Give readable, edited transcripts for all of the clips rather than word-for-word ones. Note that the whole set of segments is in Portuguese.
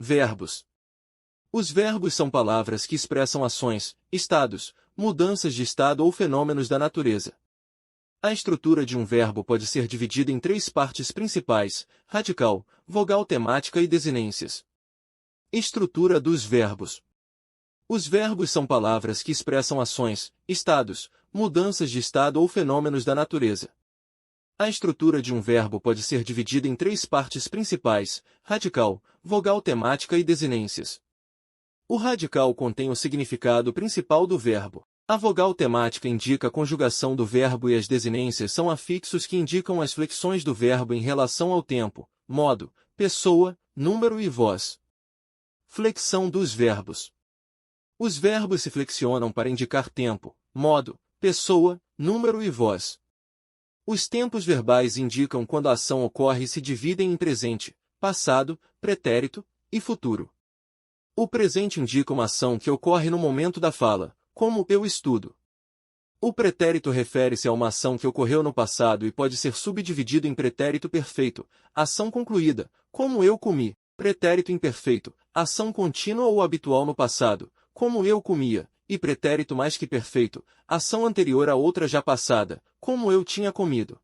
Verbos. Os verbos são palavras que expressam ações, estados, mudanças de estado ou fenômenos da natureza. A estrutura de um verbo pode ser dividida em três partes principais: radical, vogal temática e desinências. Estrutura dos verbos. Os verbos são palavras que expressam ações, estados, mudanças de estado ou fenômenos da natureza. A estrutura de um verbo pode ser dividida em três partes principais: radical, vogal temática e desinências. O radical contém o significado principal do verbo. A vogal temática indica a conjugação do verbo e as desinências são afixos que indicam as flexões do verbo em relação ao tempo, modo, pessoa, número e voz. Flexão dos verbos. Os verbos se flexionam para indicar tempo, modo, pessoa, número e voz. Os tempos verbais indicam quando a ação ocorre e se dividem em presente, passado, pretérito e futuro. O presente indica uma ação que ocorre no momento da fala, como eu estudo. O pretérito refere-se a uma ação que ocorreu no passado e pode ser subdividido em pretérito perfeito, ação concluída, como eu comi, pretérito imperfeito, ação contínua ou habitual no passado, como eu comia, e pretérito mais que perfeito, ação anterior a outra já passada, como eu tinha comido.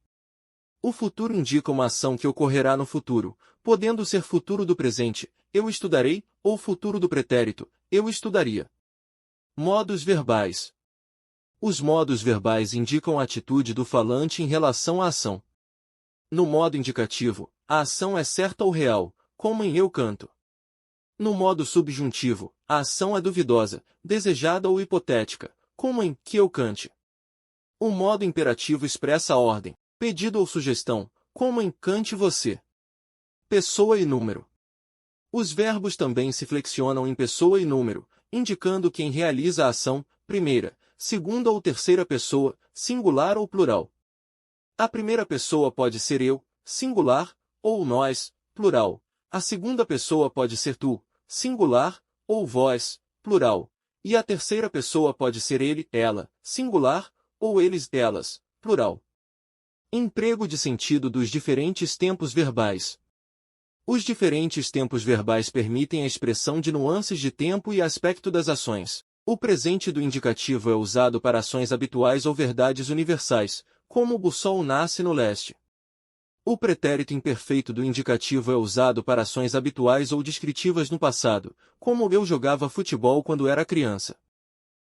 O futuro indica uma ação que ocorrerá no futuro, podendo ser futuro do presente, eu estudarei, ou futuro do pretérito, eu estudaria. Modos verbais. Os modos verbais indicam a atitude do falante em relação à ação. No modo indicativo, a ação é certa ou real, como em eu canto. No modo subjuntivo, a ação é duvidosa, desejada ou hipotética, como em que eu cante. O modo imperativo expressa a ordem, pedido ou sugestão, como em cante você. Pessoa e número. Os verbos também se flexionam em pessoa e número, indicando quem realiza a ação, primeira, segunda ou terceira pessoa, singular ou plural. A primeira pessoa pode ser eu, singular, ou nós, plural. A segunda pessoa pode ser tu, singular, ou vós, plural. E a terceira pessoa pode ser ele, ela, singular, ou eles, elas, plural. Emprego de sentido dos diferentes tempos verbais. Os diferentes tempos verbais permitem a expressão de nuances de tempo e aspecto das ações. O presente do indicativo é usado para ações habituais ou verdades universais, como o sol nasce no leste. O pretérito imperfeito do indicativo é usado para ações habituais ou descritivas no passado, como eu jogava futebol quando era criança.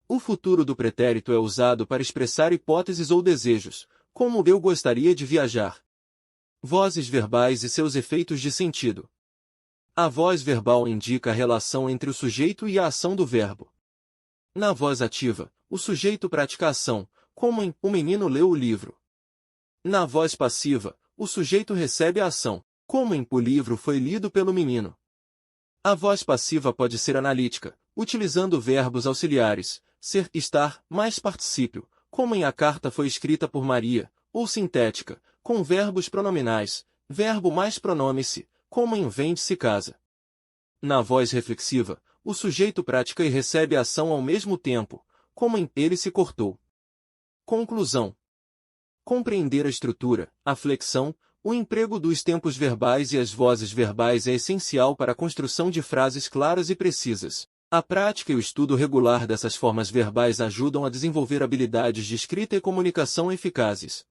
O futuro do pretérito é usado para expressar hipóteses ou desejos, como eu gostaria de viajar. Vozes verbais e seus efeitos de sentido. A voz verbal indica a relação entre o sujeito e a ação do verbo. Na voz ativa, o sujeito pratica a ação, como em o menino leu o livro. Na voz passiva, o sujeito recebe a ação, como em o livro foi lido pelo menino. A voz passiva pode ser analítica, utilizando verbos auxiliares, ser, estar, mais particípio, como em a carta foi escrita por Maria, ou sintética, com verbos pronominais, verbo mais pronome-se, como em vende-se casa. Na voz reflexiva, o sujeito pratica e recebe a ação ao mesmo tempo, como em ele se cortou. Conclusão. Compreender a estrutura, a flexão, o emprego dos tempos verbais e as vozes verbais é essencial para a construção de frases claras e precisas. A prática e o estudo regular dessas formas verbais ajudam a desenvolver habilidades de escrita e comunicação eficazes.